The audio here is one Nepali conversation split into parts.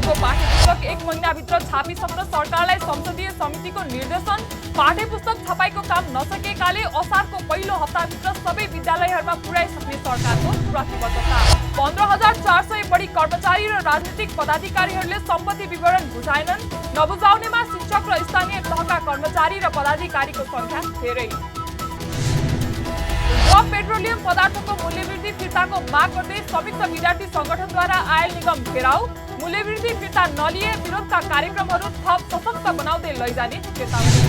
तहको पाठ्यपुस्तक 1 महिनाभित्र छापिसक्न सरकारलाई संसदीय समितिको निर्देशन। पाठ्यपुस्तक छपाईको काम नसकेकाले असारको पहिलो हप्ताभित्र सबै विद्यालयहरूमा पुर्याइसक्ने सरकारको प्रतिबद्धता। 15,400 बढी कर्मचारी र राजनीतिक पदाधिकारीहरूले सम्पत्ति विवरण बुझाएनन्। नबुझाउनेमा शिक्षक र स्थानीय तहका कर्मचारी र पदाधिकारीको संख्या धेरै। पेट्रोलियम पदार्थको मूल्यवृद्धि फिर्ताको माग गर्दै संयुक्त विद्यार्थी संगठनद्वारा आयल निगम घेराउ। मूल्यवृद्धि फिर्ता नलिए विरोधका कार्यक्रमहरू थप सशक्त बनाउँदै लैजाने चेतावनी।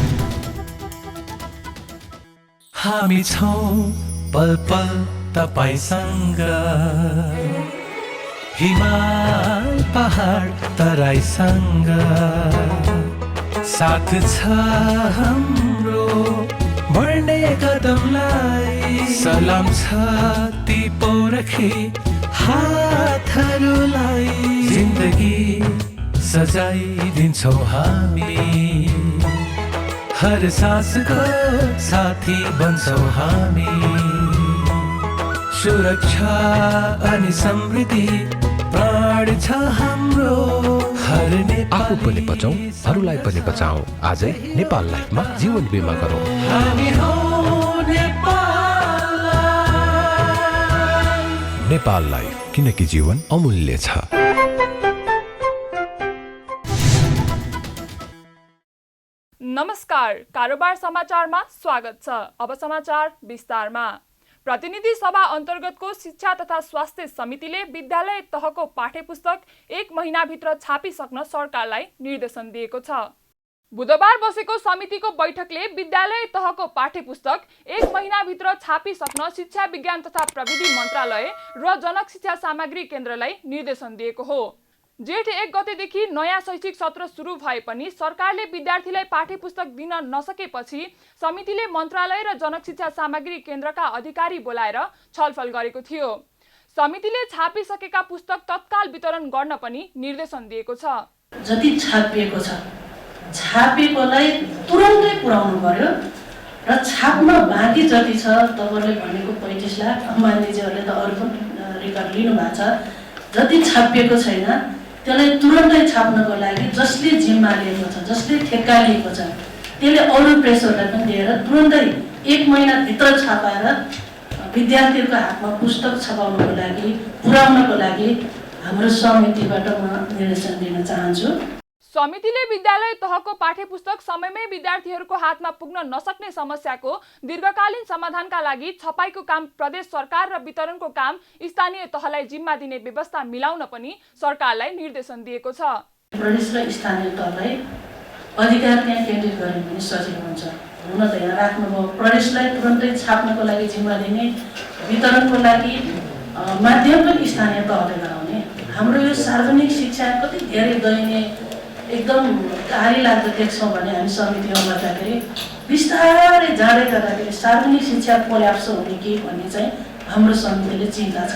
हामी छौं पल पल तपाईसँग, हिमाल पहाड तराईसँग, साथ छ हाम्रो बढ्ने कदमलाई। सलाम छ ती पोरखे हातहरूलाई, जिन्दगी सजाइदिन्छौँ हामी, हर सासको साथी बन्छौँ हामी। सुरक्षा अनि समृद्धि प्राण छ हाम्रो, हर आफू पनि बचौं, अरूलाई पनि बचाऊ। आजै नेपाल लाइफमा जीवन बिमा गरौँ। हामी हौ नेपाल लाइफ, किनकि जीवन अमूल्य छ। नमस्कार, कारोबार समाचारमा स्वागत छ। अब समाचार विस्तारमा। प्रतिनिधि सभा अन्तर्गतको शिक्षा तथा स्वास्थ्य समितिले विद्यालय तहको पाठ्यपुस्तक 1 महिनाभित्र छापिसक्न सरकारलाई निर्देशन दिएको छ। बुधबार बसेको समितिको बैठकले विद्यालय तहको पाठ्यपुस्तक 1 महिनाभित्र छापिसक्न शिक्षा विज्ञान तथा प्रविधि मन्त्रालय र जनक शिक्षा सामग्री केन्द्रलाई निर्देशन दिएको हो। जेठ 1 गतेदेखि नयाँ शैक्षिक सत्र सुरु भए पनि सरकारले विद्यार्थीलाई पाठ्यपुस्तक दिन नसकेपछि समितिले मन्त्रालय र जनक शिक्षा सामग्री केन्द्रका अधिकारी बोलाएर छलफल गरेको थियो। समितिले छापिसकेका पुस्तक तत्काल वितरण गर्न पनि निर्देशन दिएको छ। जति छापिएको छ छापिएकोलाई तुरन्तै पुर्याउनु पर्यो र छाप्न बाँकी जति छ तपाईले भनेको 35 लाख, मान्यजीहरूले त अरु पनि रेकर्ड लिनु भएको छ, जति छापिएको छैन त्यसलाई तुरन्तै छाप्नको लागि जसले जिम्मा लिएको छ, जसले ठेक्का लिएको छ, त्यसले अरु प्रेसरलाई पनि दिएर तुरन्तै 1 महिनाभित्र छापाएर विद्यार्थीहरूको हातमा पुस्तक छपाउनको लागि पुर्याउनको लागि हाम्रो समितिबाट म निर्देशन दिन चाहन्छु। समितिले विद्यालय तहको पाठ्यपुस्तक समयमै विद्यार्थीहरूको हातमा पुग्न नसक्ने समस्याको दीर्घकालीन समाधानका लागि छपाईको काम प्रदेश सरकार र वितरणको काम स्थानीय तहलाई जिम्मा दिने व्यवस्था मिलाउन पनि सरकारलाई निर्देशन दिएको छ। प्रदेश र स्थानीय तहलाई अधिकार त्यहाँ केन्द्रित गर्ने पनि सजिलो हुन्छ। हुन त यहाँ राख्नुभयो प्रदेशलाई तुरन्तै छाप्नको लागि जिम्मा दिने, वितरणको लागि माध्यम पनि स्थानीय तहले गराउने। हाम्रो यो सार्वजनिक शिक्षा कति धेरै दयनीय एकदम गाह्रो लाग्दो देख्छौँ भने हामी समितिमा बस्दाखेरि बिस्तारै जाँदै गर्दाखेरि सार्वजनिक शिक्षा कोल्याप्स हुने कि भन्ने चाहिँ हाम्रो समितिले चिन्ता छ।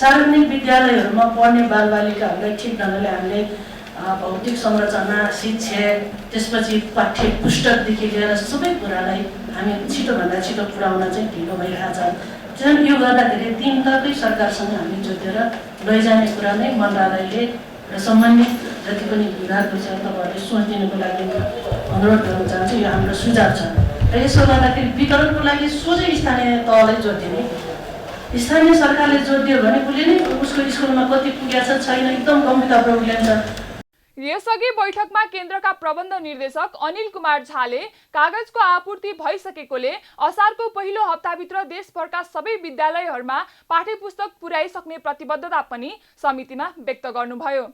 सार्वजनिक विद्यालयहरूमा पढ्ने बालबालिकाहरूलाई ठिक ढङ्गले हामीले भौतिक संरचना, शिक्षा, त्यसपछि पाठ्य पुस्तकदेखि लिएर सबै कुरालाई हामी छिटोभन्दा छिटो पुर्याउन चाहिँ ढिलो भइरहेछ। चाहिँ यो गर्दाखेरि 3 तहकै सरकारसँग हामी जोतेर लैजाने कुरा नै मन्त्रालयले र सम्बन्धित जति पनि विभागहरू छ तपाईँहरूले सोचिदिनुको लागि अनुरोध गर्न चाहन्छु। यो हाम्रो सुझाव छ र यसो गर्दाखेरि वितरणको लागि सोझै स्थानीय तहलाई जोड दिने। स्थानीय सरकारले जोड दियो भने उसले नै उसको स्कुलमा कति पुगेको छ छैन एकदम गम्भीरतापूर्वक लिन्छ। यसअघि बैठकमा केन्द्रका प्रबन्ध निर्देशक अनिल कुमार झाले कागजको आपूर्ति भइसकेकोले असारको पहिलो हप्ताभित्र देशभरका सबै विद्यालयहरूमा पाठ्यपुस्तक पुर्याइसक्ने प्रतिबद्धता पनि समितिमा व्यक्त गर्नुभयो।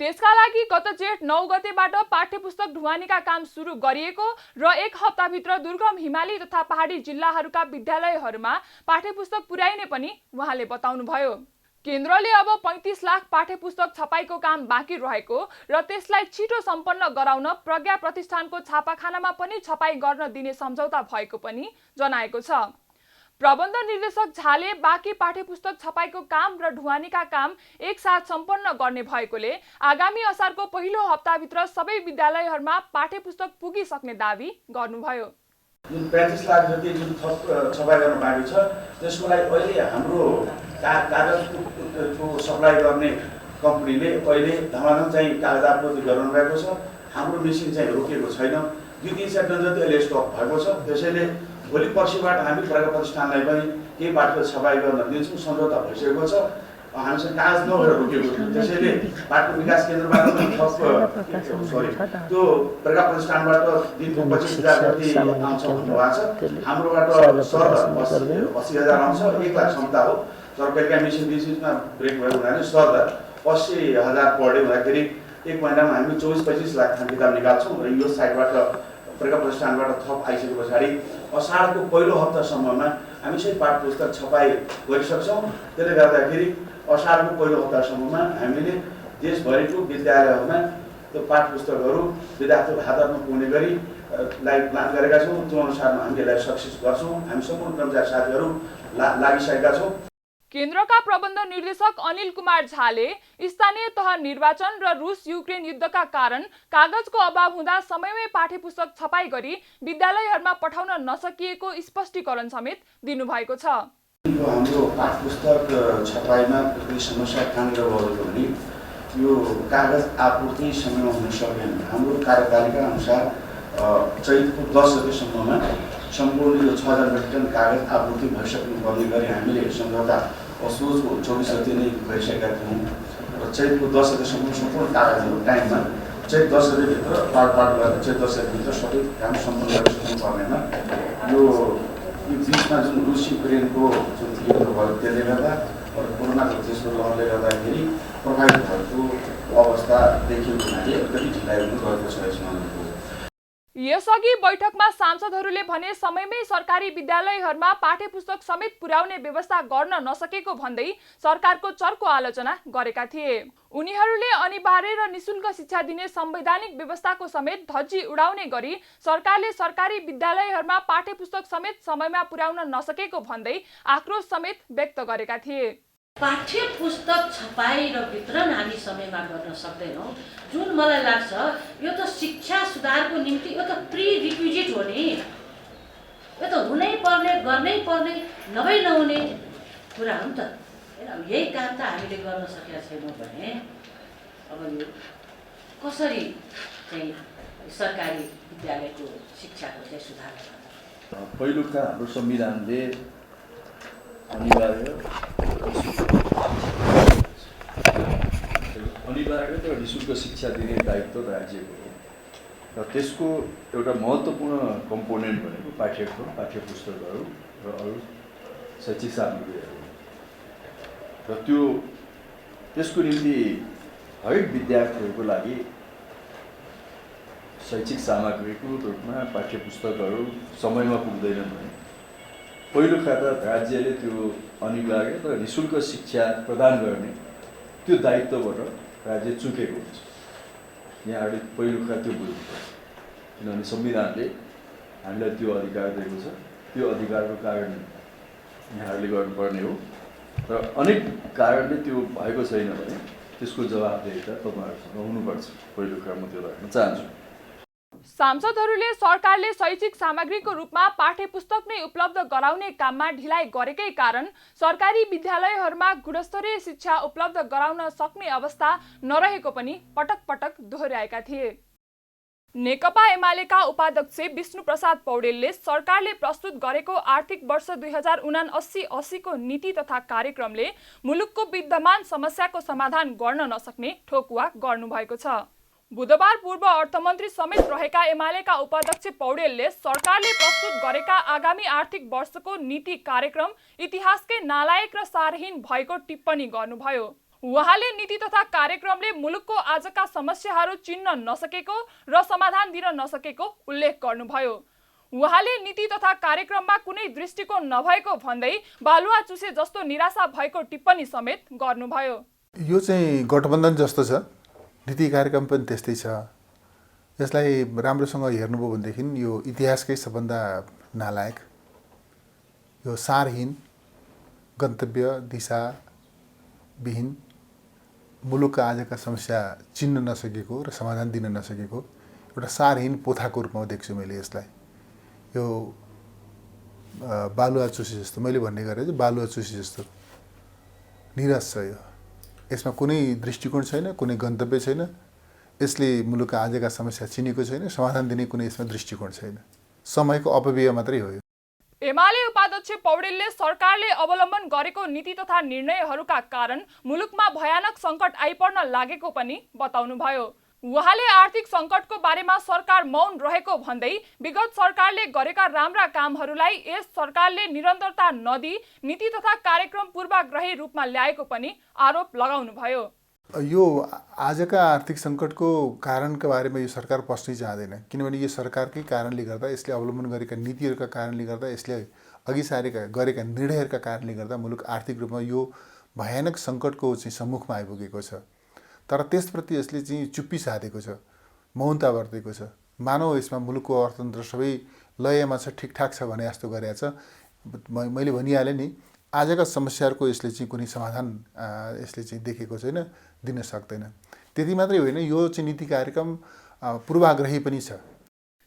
त्यसका लागि गत जेठ 9 गतेबाट पाठ्यपुस्तक ढुवानीका काम सुरु गरिएको र 1 हप्ताभित्र दुर्गम हिमाली तथा पहाडी जिल्लाहरूका विद्यालयहरूमा पाठ्यपुस्तक पुर्याइने पनि उहाँले बताउनुभयो। केन्द्रले अब 35 लाख पाठ्यपुस्तक छपाईको काम बाँकी रहेको र त्यसलाई छिटो सम्पन्न गराउन प्रज्ञा प्रतिष्ठानको छापाखानामा पनि छपाई गर्न दिने सम्झौता भएको पनि जनाएको छ। प्रबन्ध निर्देशक झाले बाँकी पाठ्यपुस्तक छपाईको काम र ढुवानीका काम एक साथ सम्पन्न गर्ने भएकोले आगामी असारको पहिलो हप्ताभित्र सबै विद्यालयहरूमा पाठ्यपुस्तक पुगिसक्ने दावी गर्नुभयो। जुन 35 लाख जति जुन थप छपाई गर्न बाँकी छ त्यसको लागि अहिले हाम्रो कागजको सप्लाई गर्ने कम्पनीले अहिले धमाधम चाहिँ कागज आपूर्ति गराउनु भएको छ। हाम्रो मेसिन चाहिँ रोकेको छैन। 2-3 सय टन जति अहिले स्टक भएको छ। त्यसैले भोलि पर्सिबाट हामी प्रज्ञा प्रतिष्ठानलाई पनि केही बाटो छपाई गर्न दिन्छौँ। सम्झौता भइसकेको छ। हामीसँग कागज नभएर रोकेको थियो। त्यसैले बाटो विकास केन्द्रबाट पनि त्यो प्रज्ञा प्रतिष्ठानबाट दिनको 25,000 जति आउँछ भन्नुभएको छ। हाम्रोबाट सरदर 80,000 आउँछ। 1 लाख क्षमता हो। तर बेलुका मेसिन बिचमा ब्रेक भयो हुनाले सरदर 80,000 पर डे हुँदाखेरि 1 महिनामा हामी 24-25 लाख थान किताब निकाल्छौँ। र यो साइडबाट प्रज्ञा प्रतिष्ठानबाट थप आइसके पछाडि असारको पहिलो हप्तासम्ममा हामी चाहिँ पाठ पुस्तक छपाई गरिसक्छौँ। त्यसले गर्दाखेरि असारको पहिलो हप्तासम्ममा हामीले देशभरिको विद्यालयहरूमा त्यो पाठ पुस्तकहरू विद्यार्थीको हातमा पुग्ने गरी प्लान गरेका छौँ। त्यो अनुसारमा हामी यसलाई सक्सेस गर्छौँ। हामी सम्पूर्ण कर्मचारी साथीहरू लागिसकेका छौँ। केन्द्रका प्रबन्ध निर्देशक अनिल कुमार झाले स्थानीय तह निर्वाचन र रुस युक्रेन युद्धका कारण कागजको अभाव हुँदा समयमै पाठ्यपुस्तक छपाई गरी विद्यालयहरूमा पठाउन नसकिएको स्पष्टीकरण समेत दिनुभएको छ। हाम्रो पाठ्यपुस्तक छपाईमा कुनै समस्या कहाँनिर भएको भने यो कागज आपूर्ति समयमा हुन सकेन। हाम्रो कार्यतालिका अनुसार चैतको 10 गतेसम्ममा सम्पूर्ण यो 6,000 मेट्रिक टन कागज आपूर्ति भइसक्नु पर्ने गरी हामीले सम्झौता असोजको 24 गते नै गरिसकेका थियौँ। र चैतको 10 गतेसम्म सम्पूर्ण कागजहरू टाइममा चैत 10 गतेभित्र पाठ गरेर चैत 10 गतेभित्र सबै काम सम्पन्न गरिसक्नु पर्नेमा यो बिचमा जुन रुस युक्रेनको जुन युद्ध भयो त्यसले गर्दा कोरोनाको तेस्रो लहरले गर्दाखेरि प्रभावित भएको अवस्था देखिएको हुनाले अलिकति ढिलाइ हुनु गएको छ यसमा। यसअघि बैठकमा सांसदहरूले भने समयमै सरकारी विद्यालयहरूमा पाठ्यपुस्तक समेत पुर्याउने व्यवस्था गर्न नसकेको भन्दै सरकारको चर्को आलोचना गरेका थिए। उनीहरूले अनिवार्य र निशुल्क शिक्षा दिने संवैधानिक व्यवस्थाको समेत धज्जी उडाउने गरी सरकारले सरकारी विद्यालयहरूमा पाठ्यपुस्तक समेत समयमा पुर्याउन नसकेको भन्दै आक्रोश समेत व्यक्त गरेका थिए। पाठ्य पुस्तक छपाई र वितरण हामी समयमा गर्न सक्दैनौँ, जुन मलाई लाग्छ यो त शिक्षा सुधारको निम्ति यो त प्री रिक्विजिट हो नि। यो त हुनै पर्ने, गर्नै पर्ने, नभई नहुने कुरा हो नि त। यही काम त हामीले गर्न सकेका छैनौँ भने अब यो कसरी चाहिँ सरकारी विद्यालयको शिक्षाको चाहिँ सुधार गर्छ? पहिलो कुरा हाम्रो संविधानले अनिवार्य र निःशुल्क शिक्षा दिने दायित्व राज्यको हो र त्यसको एउटा महत्त्वपूर्ण कम्पोनेन्ट भनेको पाठ्यक्रम, पाठ्यपुस्तकहरू र अरू शैक्षिक सामग्रीहरू र त्यसको निम्ति हरेक विद्यार्थीहरूको लागि शैक्षिक सामग्रीको रूपमा पाठ्यपुस्तकहरू समयमा पुग्दैनन् भने पहिलो खाता राज्यले त्यो अनिवार्य र निःशुल्क शिक्षा प्रदान गर्ने त्यो दायित्वबाट राज्य चुकेको हुन्छ। यहाँहरूले पहिलो कुरा त्यो बुझ्नुपर्छ, किनभने संविधानले हामीलाई त्यो अधिकार दिएको छ। त्यो अधिकारको कारण यहाँहरूले गर्नुपर्ने हो र अनेक कारणले त्यो भएको छैन भने त्यसको जवाबदेहिता तपाईँहरूसँग हुनुपर्छ। पहिलो कुरा म त्यो राख्न चाहन्छु। सांसदहरूले सरकारले शैक्षिक सामग्रीको रूपमा पाठ्यपुस्तक नै उपलब्ध गराउने काममा ढिलाइ गरेकै कारण सरकारी विद्यालयहरूमा गुणस्तरीय शिक्षा उपलब्ध गराउन सक्ने अवस्था नरहेको पनि पटक पटक दोहोर्याएका थिए। नेकपा एमालेका उपाध्यक्ष विष्णुप्रसाद पौडेलले सरकारले प्रस्तुत गरेको आर्थिक वर्ष 2079-80 को नीति तथा कार्यक्रमले मुलुकको विद्यमान समस्याको समाधान गर्न नसक्ने ठोकुवा गर्नुभएको छ। बुधबार पूर्व अर्थमन्त्री समेत रहेका एमालेका उपाध्यक्ष पौडेलले सरकारले प्रस्तुत गरेका आगामी आर्थिक वर्षको नीति कार्यक्रम इतिहासकै नालायक र सारहीन भएको टिप्पणी गर्नुभयो। उहाँले नीति तथा कार्यक्रमले मुलुकको आजका समस्याहरू चिन्न नसकेको र समाधान दिन नसकेको उल्लेख गर्नुभयो। उहाँले नीति तथा कार्यक्रममा कुनै दृष्टिकोण नभएको भन्दै बालुवा चुसे जस्तो निराशा भएको टिप्पणी समेत गर्नुभयो। यो चाहिँ गठबन्धन जस्तो छ, नीति कार्यक्रम पनि त्यस्तै छ। यसलाई राम्रोसँग हेर्नुभयो भनेदेखि यो इतिहासकै सबभन्दा नालायक, यो सारहीन, गन्तव्य दिशाविहीन, मुलुकका आजका समस्या चिन्न नसकेको र समाधान दिन नसकेको एउटा सारहीन पोथाको रूपमा देख्छु मैले यसलाई। यो बालुवा चुसी जस्तो, मैले भन्ने गरेँ बालुवा चुसी जस्तो निरस छ। यो यसमा कुनै दृष्टिकोण छैन, कुनै गन्तव्य छैन। यसले मुलुकका आजका समस्या चिनेको छैन, समाधान दिने कुनै यसमा दृष्टिकोण छैन। समयको अपव्यय मात्रै हो। एमाले उपाध्यक्ष पौडेलले सरकारले अवलम्बन गरेको नीति तथा निर्णयहरूका कारण मुलुकमा भयानक सङ्कट आइपर्न लागेको पनि बताउनुभयो। उहाँले आर्थिक सङ्कटको बारेमा सरकार मौन रहेको भन्दै विगत सरकारले गरेका राम्रा कामहरूलाई यस सरकारले निरन्तरता नदिई नीति तथा कार्यक्रम पूर्वाग्रही रूपमा ल्याएको पनि आरोप लगाउनुभयो। यो आजका आर्थिक सङ्कटको कारणका बारेमा यो सरकार पस्नै चाहँदैन, किनभने यो सरकारकै कारणले गर्दा, यसले अवलम्बन गरेका नीतिहरूका कारणले गर्दा, यसले अघि सारेका गरेका निर्णयहरूका कारणले गर्दा मुलुक आर्थिक रूपमा यो भयानक सङ्कटको चाहिँ सम्मुखमा आइपुगेको छ। तर त्यसप्रति यसले चाहिँ चुप्पी साधेको छ, मौनता बर्तेको छ। मानव यसमा मुलुकको अर्थतन्त्र सबै लयमा छ, ठिकठाक छ भने जस्तो गरेको छ। मैले भनिहालेँ नि, आजका समस्याहरूको यसले चाहिँ कुनै समाधान यसले चाहिँ देखेको छैन, दिन सक्दैन। त्यति मात्रै होइन, यो चाहिँ नीति कार्यक्रम पूर्वाग्रही पनि छ।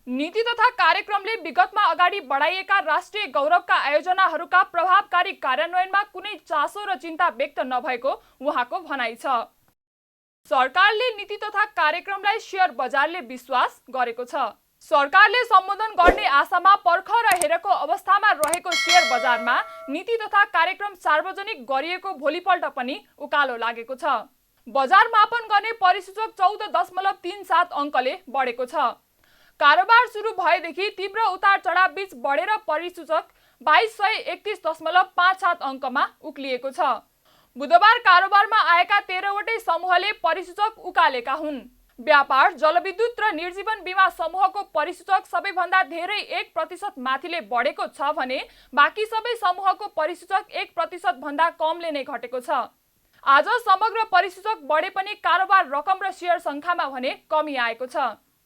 नीति तथा कार्यक्रमले विगतमा अगाडि बढाइएका राष्ट्रिय गौरवका आयोजनाहरूका प्रभावकारी कार्यान्वयनमा कुनै चासो र चिन्ता व्यक्त नभएको उहाँको भनाइ छ। सरकारले नीति तथा कार्यक्रमलाई शेयर बजारले विश्वास गरेको छ। सरकारले सम्बोधन गर्ने आशामा पर्ख र हेरेको अवस्थामा रहेको शेयर बजारमा नीति तथा कार्यक्रम सार्वजनिक गरिएको भोलिपल्ट पनि उकालो लागेको छ। बजार मापन गर्ने परिसूचक 14.37 अङ्कले बढेको छ। कारोबार सुरु भएदेखि तीव्र उतार चढाव बीच बढेर परिसूचक 2231.57 अङ्कमा उक्लिएको छ। बुधबार कारोबारमा आएका 13 वटै समूहले परिसूचक उकालेका हुन्। व्यापार, जलविद्युत र निर्जीवन बीमा समूहको परिसूचक सबैभन्दा धेरै 1% माथिले बढेको छ भने बाँकी सबै समूहको परिसूचक 1% भन्दा कमले नै घटेको छ। आज समग्र परिसूचक बढे पनि कारोबार रकम र शेयर सङ्ख्यामा भने कमी आएको छ।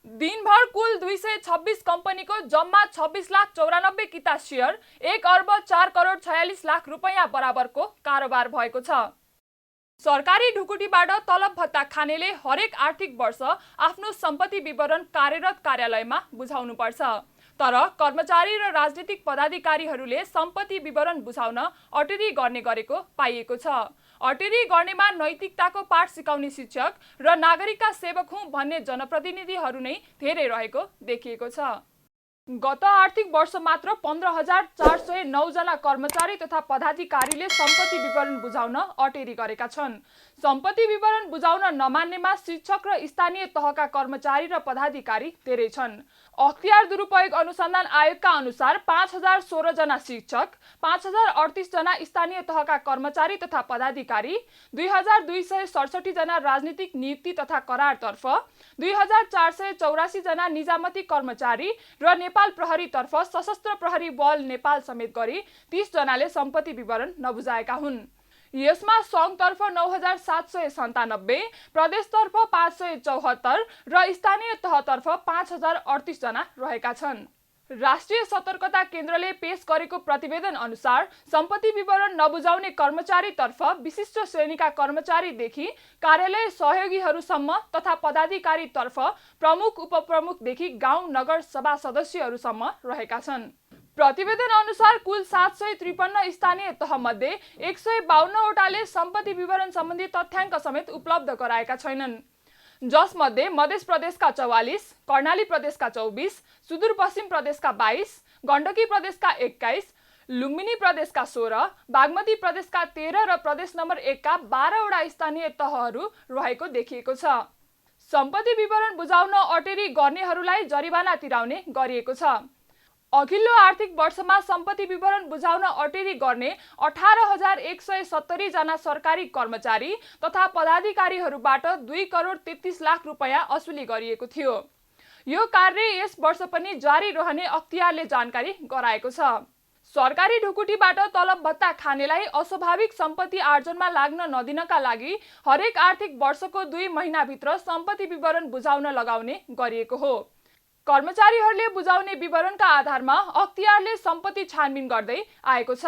दिनभर कुल 226 कम्पनीको जम्मा 26,94,00,000 किता शेयर 1,04,46,00,000 रुपैयाँ बराबरको कारोबार भएको छ। सरकारी ढुकुटीबाट तलब भत्ता खानेले हरेक आर्थिक वर्ष आफ्नो सम्पत्ति विवरण कार्यरत कार्यालयमा बुझाउनुपर्छ। तर कर्मचारी र राजनीतिक पदाधिकारीहरूले सम्पत्ति विवरण बुझाउन अटेरी गर्ने गरेको पाइएको छ। अटेरी गर्नेमा नैतिकताको पाठ सिकाउने शिक्षक र नागरिकका सेवक हुँ भन्ने जनप्रतिनिधिहरू नै धेरै रहेको देखिएको छ। गत आर्थिक वर्ष मात्र 15,409 जना कर्मचारी तथा पदाधिकारीले सम्पत्ति विवरण बुझाउन अटेरी गरेका छन्। सम्पत्ति विवरण बुझाउन नमान्नेमा शिक्षक र स्थानीय तहका कर्मचारी र पदाधिकारी धेरै छन्। अख्तियार दुरुपयोग अनुसन्धान आयोगका अनुसार 5,016 जना शिक्षक, 5,038 जना स्थानीय तहका कर्मचारी तथा पदाधिकारी, 2,267 जना राजनीतिक नियुक्ति तथा करारतर्फ, 2,484 जना निजामती कर्मचारी र नेपाल प्रहरी तर्फ सशस्त्र प्रहरी बल नेपाल समेत गरी 30 जनाले सम्पत्ति विवरण नबुझाएका हुन्। यसमा सङ्घतर्फ 9,797, प्रदेशतर्फ 574 र स्थानीय तहतर्फ 5,038 जना रहेका छन्। राष्ट्रिय सतर्कता केन्द्रले पेश गरेको प्रतिवेदन अनुसार सम्पत्ति विवरण नबुझाउने कर्मचारीतर्फ विशिष्ट श्रेणीका कर्मचारीदेखि कार्यालय सहयोगीहरूसम्म तथा पदाधिकारीतर्फ प्रमुख उपप्रमुखदेखि गाउँ नगर सभा सदस्यहरूसम्म रहेका छन्। प्रतिवेदन अनुसार कुल 753 स्थानीय तहमध्ये 152 वटाले सम्पत्ति विवरण सम्बन्धी तथ्याङ्क समेत उपलब्ध गराएका छैनन्, जसमध्ये मध्य प्रदेशका 44, कर्णाली प्रदेशका 24, सुदूरपश्चिम प्रदेशका 22, गण्डकी प्रदेशका 21, लुम्बिनी प्रदेशका 16, बागमती प्रदेशका 13 र प्रदेश नम्बर 1 का 12 वटा स्थानीय तहहरू रहेको देखिएको छ। सम्पत्ति विवरण बुझाउन अटेरी गर्नेहरूलाई जरिवाना तिराउने गरिएको छ। अघिल्लो आर्थिक वर्षमा सम्पत्ति विवरण बुझाउन अटेरी गर्ने 18,170 जना सरकारी कर्मचारी तथा पदाधिकारीहरूबाट 2,33,00,000 रुपैयाँ असुली गरिएको थियो। यो कार्य यस वर्ष पनि जारी रहने अख्तियारले जानकारी गराएको छ। सरकारी ढुकुटीबाट तलब भत्ता खानेलाई अस्वाभाविक सम्पत्ति आर्जनमा लाग्न नदिनका लागि हरेक आर्थिक वर्षको 2 महिनाभित्र सम्पत्ति विवरण बुझाउन लगाउने गरिएको हो। कर्मचारीहरूले बुझाउने विवरणका आधारमा अख्तियारले सम्पत्ति छानबिन गर्दै आएको छ।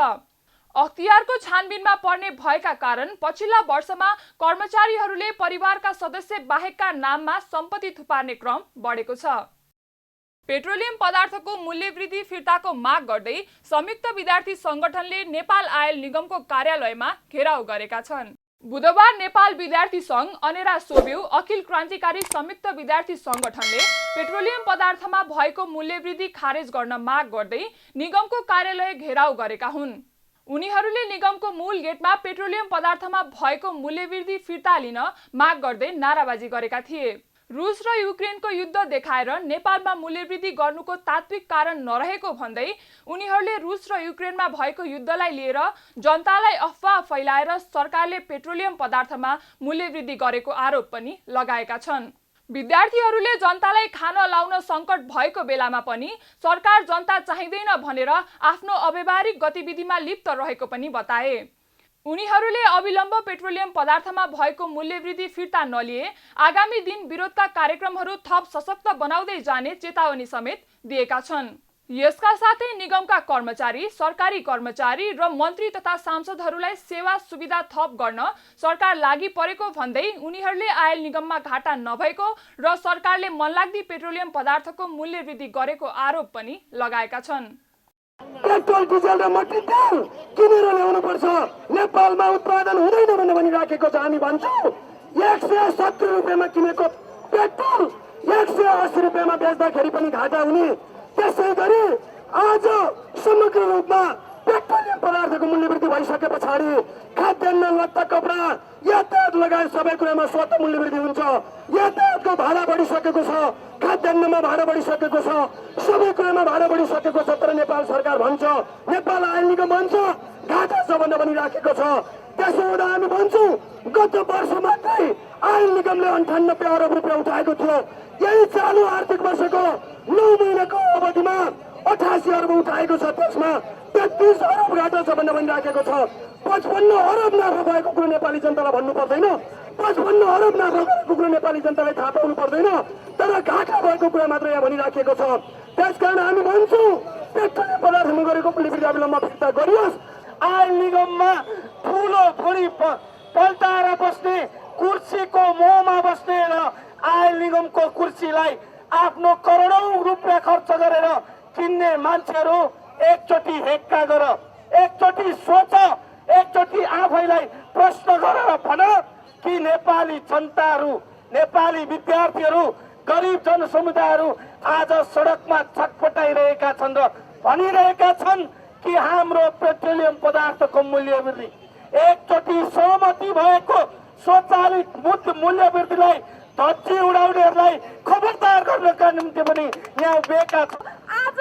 अख्तियारको छानबिनमा पर्ने भएका कारण पछिल्ला वर्षमा कर्मचारीहरूले परिवारका सदस्य बाहेकका नाममा सम्पत्ति थुपार्ने क्रम बढेको छ। पेट्रोलियम पदार्थको मूल्य वृद्धि फिर्ताको माग गर्दै संयुक्त विद्यार्थी संगठनले नेपाल आयल निगमको कार्यालयमा घेराउ गरेका छन्। बुधबार नेपाल विद्यार्थी सङ्घ अनेरा सोब्यू अखिल क्रान्तिकारी संयुक्त विद्यार्थी सङ्गठनले पेट्रोलियम पदार्थमा भएको मूल्यवृद्धि खारेज गर्न माग गर्दै निगमको कार्यालय घेराउ गरेका हुन्। उनीहरूले निगमको मूल गेटमा पेट्रोलियम पदार्थमा भएको मूल्यवृद्धि फिर्ता लिन माग गर्दै नाराबाजी गरेका थिए। रुस र युक्रेनको युद्ध देखाएर नेपालमा मूल्यवृद्धि गर्नुको तात्विक कारण नरहेको भन्दै उनीहरूले रुस र युक्रेनमा भएको युद्धलाई लिएर जनतालाई अफवाह फैलाएर सरकारले पेट्रोलियम पदार्थमा मूल्यवृद्धि गरेको आरोप पनि लगाएका छन्। विद्यार्थीहरूले जनतालाई खान लाउन सङ्कट भएको बेलामा पनि सरकार जनता चाहिँदैन भनेर आफ्नो अव्यावहारिक गतिविधिमा लिप्त रहेको पनि बताए। उनीहरूले अविलम्ब पेट्रोलियम पदार्थमा भएको मूल्यवृद्धि फिर्ता नलिए आगामी दिन विरोधका कार्यक्रमहरू थप सशक्त बनाउँदै जाने चेतावनी समेत दिएका छन्। यसका साथै निगमका कर्मचारी, सरकारी कर्मचारी र मन्त्री तथा सांसदहरूलाई सेवा सुविधा थप गर्न सरकार लागि परेको भन्दै उनीहरूले आयल निगममा घाटा नभएको र सरकारले मनलाग्दी पेट्रोलियम पदार्थको मूल्यवृद्धि गरेको आरोप पनि लगाएका छन्। पेट्रोल डिजल र मट्टी तेल किनेर ल्याउनु पर्छ, नेपालमा उत्पादन हुँदैन भनेर भनिराखेको छ। हामी भन्छौँ 170 रुपियाँमा किनेको पेट्रोल 180 रुपियाँमा बेच्दाखेरि पनि घाटा हुने। त्यसै गरी आज समग्र रूपमा पेट्रोलियम पदार्थको मूल्यवृद्धि भइसके पछाडि खाद्यान्न, लत्ता, कपडा, यातायात लगायत सबै कुरामा स्वतः मूल्यवृद्धि हुन्छ। यातायातको भाडा बढिसकेको छ, खाद्यान्नमा भाडा बढिसकेको छ, सबै कुरामा भाडा बढिसकेको छ। तर नेपाल सरकार भन्छ, नेपाल आयल निगम भन्छ घाटा छ भनेर भनिराखेको छ। त्यसो हुँदा हामी भन्छौँ गत वर्ष मात्रै आयल निगमले 98 अरब रुपियाँ उठाएको थियो। यही चालु आर्थिक वर्षको 9 महिनाको अवधिमा 88 अरब उठाएको छ। त्यसमा 33 अरब घाटा छ भनेर भनिराखेको छ। 55 अरब नाफा भएको कुरो नेपाली जनतालाई भन्नु पर्दैन, 55 अरब नाफा गरेको कुरो नेपाली जनतालाई थाहा पाउनु पर्दैन, तर घाटा भएको कुरा मात्र यहाँ भनिराखेको छ। त्यसकारण हामी भन्छौँ पेट्रोलियम पदार्थमा गरेको मूल्यवृद्धि अविलम्ब फिर्ता गरियोस्। आयल निगममा ठुलो भुँडी पल्टाएर बस्ने, कुर्सीको मोहमा बस्ने र आयल निगमको कुर्सीलाई आफ्नो करोडौं रुपियाँ खर्च गरेर किन्ने मान्छेहरू एकचोटि हेक्का गर, एकचोटि सोच, एकचोटि आफैलाई प्रश्न गरेर भन कि नेपाली जनताहरू, नेपाली विद्यार्थीहरू, गरिब जनसमुदायहरू आज सडकमा छटपटाइरहेका छन् र भनिरहेका छन् कि हाम्रो पेट्रोलियम पदार्थको मूल्यवृद्धि एकचोटि सहमति भएको स्वचालित मूल्यवृद्धिलाई धज्जी उडाउनेहरूलाई खबरदार गर्नका निम्ति पनि यहाँ उभिएका छन्। आज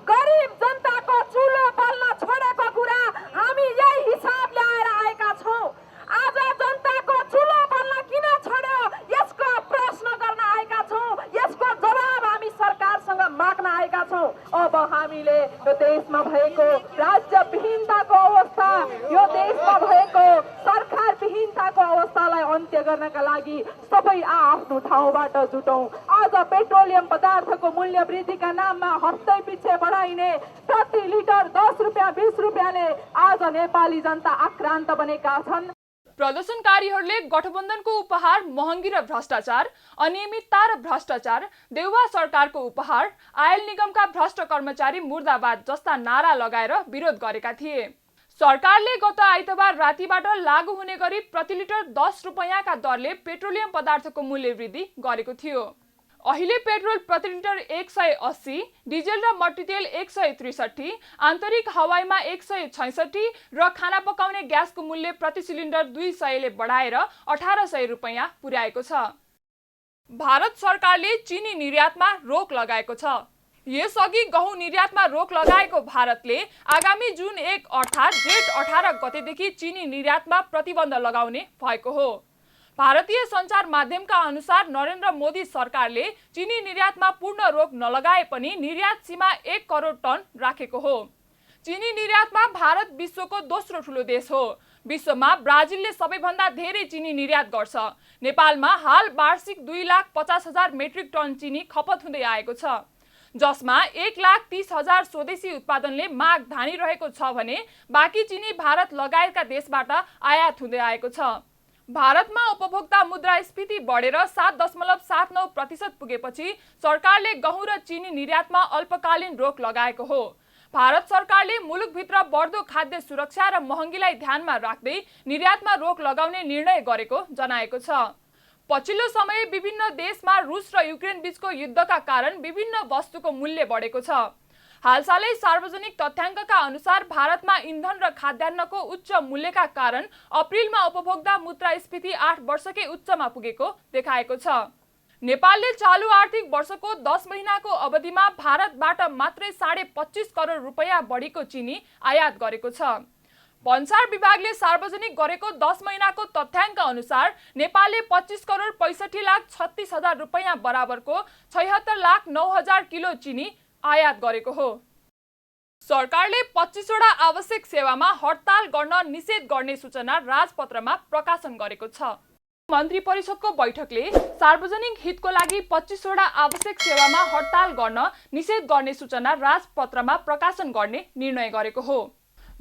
गरिब जनताको चुलो बल्न छोडेको कुरा हामी यही हिसाबले आएर आएका छौँ। आज जनताको चुलो बल्न किन छोड्यो यसको प्रश्न गर्न आएका छौँ, यसको जवाब हामी सरकारसँग माग्न आएका छौँ। अब हामीले यो देशमा भएको राज्य विहीनताको अवस्था, यो देशमा भएको सरकार विहीनताको अवस्थालाई अन्त्य गर्नका लागि सबै आफ्नो ठाउँबाट जुटौँ। आज पेट्रोलियम पदार्थको मूल्य वृद्धिका नाममा हप्तै पछि बढाइने प्रति लिटर 10 रुपियाँ 20 रुपियाँले आज नेपाली जनता आक्रान्त बनेका छन्। प्रदर्शनकारीहरूले गठबन्धनको उपहार महँगी र भ्रष्टाचार, अनियमितता र भ्रष्टाचार, देउवा सरकारको उपहार, आयल निगमका भ्रष्ट कर्मचारी मुर्दाबाद जस्ता नारा लगाएर विरोध गरेका थिए। सरकारले गत आइतबार रातिबाट लागू हुने गरी प्रति लिटर 10 रुपियाँका दरले पेट्रोलियम पदार्थको मूल्य वृद्धि गरेको थियो। अहिले पेट्रोल प्रति लिटर 180, डिजेल र मट्टी तेल 163, आन्तरिक हवाईमा 166 र खाना पकाउने ग्यासको मूल्य प्रति सिलिन्डर 200 ले बढाएर 1800 रुपियाँ पुर्याएको छ। भारत सरकारले चिनी निर्यातमा रोक लगाएको छ। यसअघि गहुँ निर्यातमा रोक लगाएको भारतले आगामी जुन 1 अर्थात् जेठ 18 गतेदेखि चिनी निर्यातमा प्रतिबन्ध लगाउने भएको हो। भारतीय सञ्चार माध्यमका अनुसार नरेन्द्र मोदी सरकारले चिनी निर्यातमा पूर्ण रोक नलगाए पनि निर्यात सीमा 1 करोड टन राखेको हो। चिनी निर्यातमा भारत विश्वको दोस्रो ठुलो देश हो। विश्वमा ब्राजिलले सबैभन्दा धेरै चिनी निर्यात गर्छ। नेपालमा हाल वार्षिक 2,50,000 मेट्रिक टन चिनी खपत हुँदै आएको छ, जसमा 1,30,000 स्वदेशी उत्पादनले माग धानिरहेको छ भने बाँकी चिनी भारत लगायतका देशबाट आयात हुँदै आएको छ। भारतमा उपभोक्ता मुद्रास्फीति बढेर 7.79% पुगेपछि सरकारले गहुँ र चिनी निर्यातमा अल्पकालीन रोक लगाएको हो। भारत सरकारले मुलुकभित्र बढ्दो खाद्य सुरक्षा र महँगीलाई ध्यानमा राख्दै निर्यातमा रोक लगाउने निर्णय गरेको जनाएको छ। पछिल्लो समय विभिन्न देशमा रुस र युक्रेन बीचको युद्धका कारण विभिन्न वस्तुको मूल्य बढेको छ। हालसालै सार्वजनिक तथ्याङ्कका अनुसार भारतमा इन्धन र खाद्यान्नको उच्च मूल्यका कारण अप्रिलमा उपभोक्ता मुद्रास्फीति 8 वर्षकै उच्चमा पुगेको देखाएको छ। नेपालले चालु आर्थिक वर्षको 10 महिनाको अवधिमा भारतबाट मात्रै 25.5 करोड रुपैयाँ बढीको चिनी आयात गरेको छ। भन्सार विभागले सार्वजनिक गरेको 10 महिनाको तथ्याङ्क अनुसार नेपालले 25 करोड 65,36,000 रुपैयाँ बराबरको 76,09,000 किलो चिनी आयात गरेको हो। सरकारले 25 वटा आवश्यक सेवामा हडताल गर्न निषेध गर्ने सूचना राजपत्रमा प्रकाशन गरेको छ। मन्त्री परिषदको बैठकले सार्वजनिक हितको लागि 25 वटा आवश्यक सेवामा हडताल गर्न निषेध गर्ने सूचना राजपत्रमा प्रकाशन गर्ने निर्णय गरेको हो।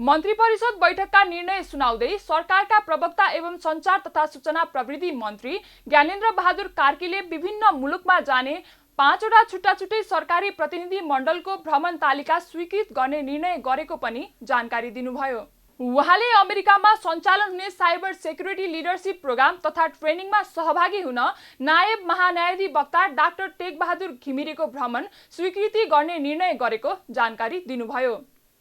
मन्त्री परिषद बैठकका निर्णय सुनाउँदै सरकारका प्रवक्ता एवं सञ्चार तथा सूचना प्रविधि मन्त्री ज्ञानेन्द्र बहादुर कार्कीले विभिन्न मुलुकमा जाने 5 वटा छुट्टाछुट्टै सरकारी प्रतिनिधि मण्डलको भ्रमण तालिका स्वीकृत गर्ने निर्णय गरेको पनि जानकारी दिनुभयो। उहाँले अमेरिकामा सञ्चालन हुने साइबर सेक्युरिटी लिडरशिप प्रोग्राम तथा ट्रेनिङमा सहभागी हुन नायब महान्यायाधिवक्ता डाक्टर टेकबहादुर घिमिरेको भ्रमण स्वीकृति गर्ने निर्णय गरेको जानकारी दिनुभयो।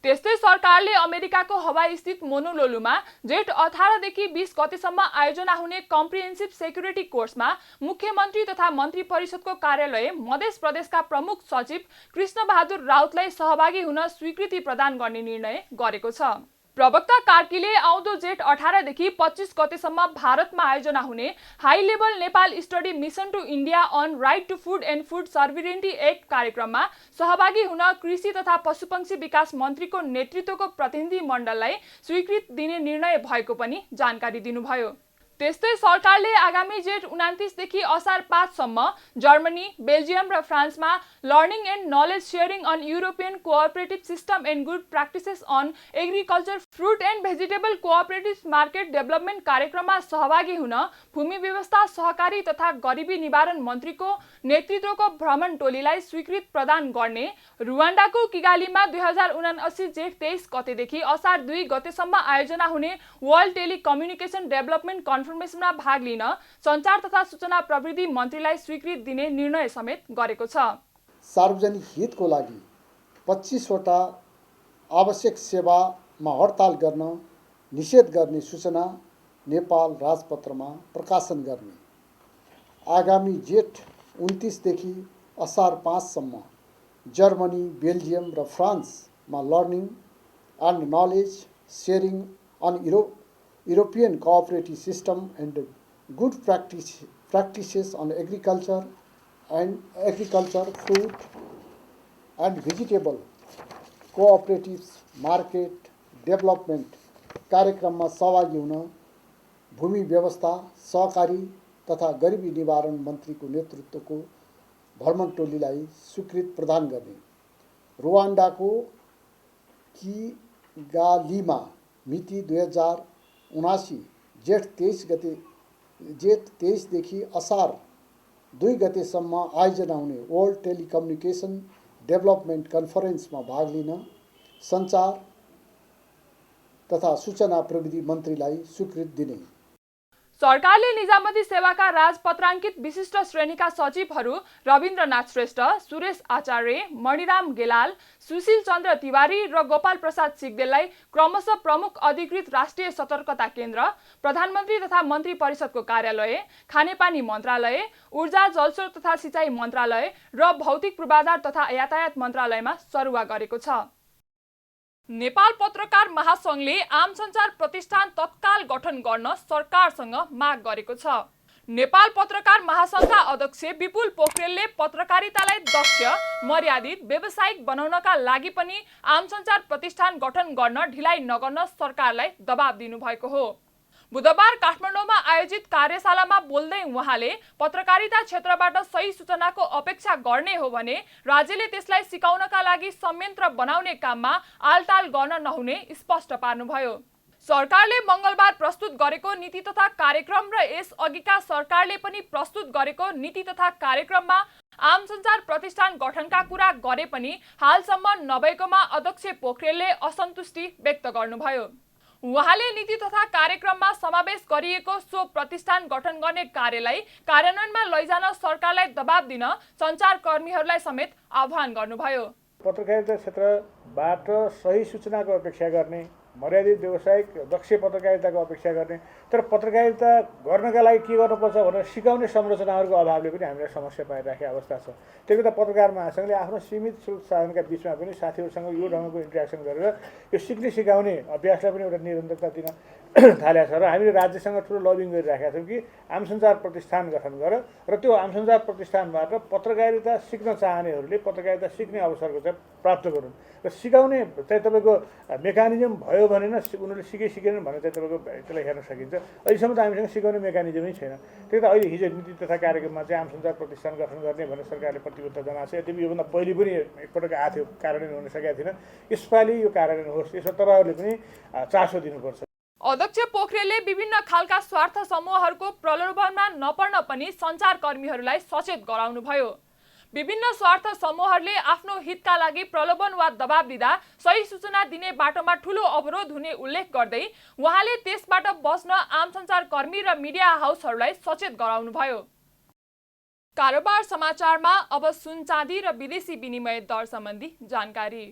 त्यस्तै सरकारले अमेरिकाको हवाई स्थित मोनोलोलुमा जेठ 18 देखि 20 गतेसम्म आयोजना हुने कम्प्रिहेन्सिभ सेक्युरिटी कोर्समा मुख्यमन्त्री तथा मन्त्री परिषदको कार्यालय मध्य प्रदेशका प्रमुख सचिव कृष्ण बहादुर राउतलाई सहभागी हुन स्वीकृति प्रदान गर्ने निर्णय गरेको छ। प्रवक्ता कार्कीले आउँदो जेठ 18 देखि 25 गतेसम्म भारतमा आयोजना हुने high level Nepal study mission to India on right to food and food sovereignty act कार्यक्रममा सहभागी हुन कृषि तथा पशुपक्षी विकास मन्त्रीको नेतृत्वको प्रतिनिधि मण्डललाई स्वीकृति दिने निर्णय भएको पनि जानकारी दिनुभयो। त्यस्तै सरकारले आगामी जेठ 29 देखि असार 5 सम्म जर्मनी, बेल्जियम र फ्रान्समा learning and knowledge sharing on European cooperative system and good practices on agriculture fruit and vegetable cooperative market development कार्यक्रममा सहभागी हुन भूमि व्यवस्था, सहकारी तथा गरिबी निवारण मन्त्रीको नेतृत्वको भ्रमण टोलीलाई स्वीकृति प्रदान गर्ने रुवान्डाको किगालीमा 2079 जेठ 23 गतेदेखि असार 2 गतेसम्म आयोजना हुने वर्ल्ड टेलिकम्युनिकेसन डेभलपमेन्ट कन्फर्मेसनमा भाग लिन सञ्चार तथा सूचना प्रविधि मन्त्रीलाई स्वीकृति दिने निर्णय समेत गरेको छ। सार्वजनिक हितको लागि 25 वटा आवश्यक सेवामा हडताल गर्न निषेध गर्ने सूचना नेपाल राजपत्रमा प्रकाशन गर्ने, आगामी जेठ 29 देखि असार 5 सम्म जर्मनी, बेल्जियम र फ्रान्समा learning and knowledge sharing on European cooperative system and good practices on agriculture, fruit and vegetable cooperatives market development कार्यक्रममा सहभागी हुन भूमि व्यवस्था, सहकारी तथा गरिबी निवारण मन्त्रीको नेतृत्वको भ्रमण टोलीलाई स्वीकृति प्रदान गर्ने, रुवान्डाको किगालीमा मिति 2079 जेठ 23 देखि असार 2 गतेसम्म आयोजना हुने वर्ल्ड टेलिकम्युनिकेसन डेभलपमेन्ट कन्फरेन्समा भाग लिन सञ्चार तथा सूचना प्रविधि मन्त्रीलाई स्वीकृति दिने। सरकारले निजामती सेवाका राजपत्राङ्कित विशिष्ट श्रेणीका सचिवहरू रविन्द्रनाथ श्रेष्ठ, सुरेश आचार्य, मणिराम गेलाल, सुशील चन्द्र तिवारी र गोपाल प्रसाद सिग्देललाई क्रमशः प्रमुख अधिकृत राष्ट्रिय सतर्कता केन्द्र, प्रधानमन्त्री तथा मन्त्री परिषदको कार्यालय, खानेपानी मन्त्रालय, ऊर्जा जलस्रोत तथा सिँचाइ मन्त्रालय र भौतिक पूर्वाधार तथा यातायात मन्त्रालयमा सरुवा गरेको छ। नेपाल पत्रकार महासंघले आम सञ्चार प्रतिष्ठान तत्काल गठन गर्न सरकारसँग माग गरेको छ। नेपाल पत्रकार महासंघका अध्यक्ष विपुल पोखरेलले पत्रकारितालाई दक्ष, मर्यादित, व्यावसायिक बनाउनका लागि पनि आम सञ्चार प्रतिष्ठान गठन गर्न ढिलाइ नगर्न सरकारलाई दबाब दिनुभएको हो। बुधबार काठमाडौँमा आयोजित कार्यशालामा बोल्दै उहाँले पत्रकारिता क्षेत्रबाट सही सूचनाको अपेक्षा गर्ने हो भने राज्यले त्यसलाई सिकाउनका लागि संयन्त्र बनाउने काममा आलटाल गर्न नहुने स्पष्ट पार्नुभयो। सरकारले मंगलबार प्रस्तुत गरेको नीति तथा कार्यक्रम र यस अघिका सरकारले पनि प्रस्तुत गरेको नीति तथा कार्यक्रममा आम सञ्चार प्रतिष्ठान गठनका कुरा गरे पनि हालसम्म नभएकोमा अध्यक्ष पोखरेलले असन्तुष्टि व्यक्त गर्नुभयो। उहाँले नीति तथा कार्यक्रममा समावेश गरिएको सो प्रतिष्ठान गठन गर्ने कार्यलाई कार्यान्वयनमा लैजान सरकारलाई दबाब दिन सञ्चारकर्मीहरूलाई समेत आह्वान गर्नुभयो। पत्रकारिता क्षेत्रबाट सही सूचनाको अपेक्षा गर्ने, मर्यादित व्यावसायिक दक्ष पत्रकारिताको अपेक्षा गर्ने, तर पत्रकारिता गर्नका लागि के गर्नुपर्छ भनेर सिकाउने संरचनाहरूको अभावले पनि हामीलाई समस्या पाइरहेको अवस्था छ। त्यही भएर पत्रकार महासङ्घले आफ्नो सीमित स्रोत साधनका बिचमा पनि साथीहरूसँग यो ढङ्गको इन्ट्रेक्सन गरेर यो सिक्ने सिकाउने अभ्यासलाई पनि एउटा निरन्तरता दिन थालेको छ र हामीले राज्यसँग ठुलो लबिङ गरिरहेका छौँ कि आम सञ्चार प्रतिष्ठान गठन गर र त्यो आम सञ्चार प्रतिष्ठानबाट पत्रकारिता सिक्न चाहनेहरूले पत्रकारिता सिक्ने अवसरको चाहिँ प्राप्त गरून् र सिकाउने चाहिँ तपाईँको मेकानिजम भयो भने न उनीहरूले सिकेनन् भने चाहिँ तपाईँको त्यसलाई हेर्न सकिन्छ। अहिलेसम्म त हामीसँग सिकाउने मेकानिजमै छैन। त्यही त अहिले हिजो नीति तथा कार्यक्रममा चाहिँ आम सञ्चार प्रतिष्ठान गठन गर्ने भनेर सरकारले प्रतिबद्धता जनाएको छ। यद्यपि योभन्दा पहिले पनि एकपटक आएको थियो, कार्यान्वयन हुन सकेको थिएन। यसपालि यो कार्यान्वयन होस्, यसमा तपाईँहरूले पनि चासो दिनुपर्छ। अध्यक्ष पोखरेलले विभिन्न खालका स्वार्थ समूहहरूको प्रलोभनमा नपर्न पनि सञ्चारकर्मीहरूलाई सचेत गराउनुभयो। विभिन्न स्वार्थ समूहहरूले आफ्नो हितका लागि प्रलोभन वा दबाब दिँदा सही सूचना दिने बाटोमा ठूलो अवरोध हुने उल्लेख गर्दै उहाँले त्यसबाट बच्न आम सञ्चारकर्मी र मिडिया हाउसहरूलाई सचेत गराउनुभयो। कारोबार समाचारमा अब सुन चाँदी र विदेशी विनिमय दर सम्बन्धी जानकारी।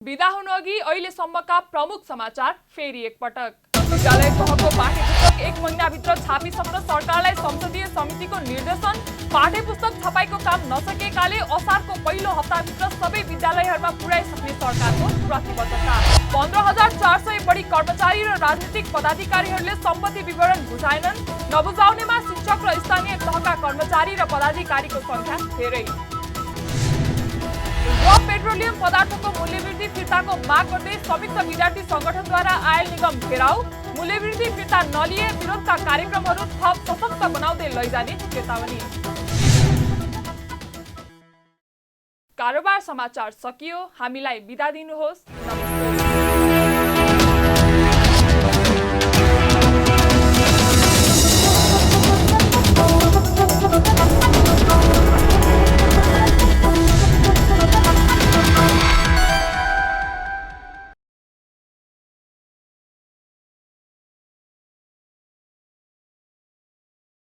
बिदा हुनुअघि अहिलेसम्मका प्रमुख समाचार फेरि एकपटक। विद्यालय तहको पाठ्यपुस्तक 1 महिनाभित्र छापिसक्न सरकारलाई संसदीय समितिको निर्देशन। पाठ्यपुस्तक छपाईको काम नसकेकाले असारको पहिलो हप्ताभित्र सबै विद्यालयहरूमा पुर्याइसक्ने सरकारको प्रतिबद्धता। 15,400 बढी कर्मचारी र राजनीतिक पदाधिकारीहरूले सम्पत्ति विवरण बुझाएनन्। नबुझाउनेमा शिक्षक र स्थानीय तहका कर्मचारी र पदाधिकारीको संख्या धेरै। पेट्रोलियम पदार्थको मूल्यवृद्धि फिर्ताको माग गर्दै संयुक्त विद्यार्थी संगठनद्वारा आयल निगम घेराउ। मूल्यवृद्धि फिर्ता नलिए विरोधका कार्यक्रमहरू थप सशक्त बनाउँदै लैजाने चेतावनी। कारोबार समाचार सकियो। हामीलाई बिदा दिनुहोस्। नमस्ते।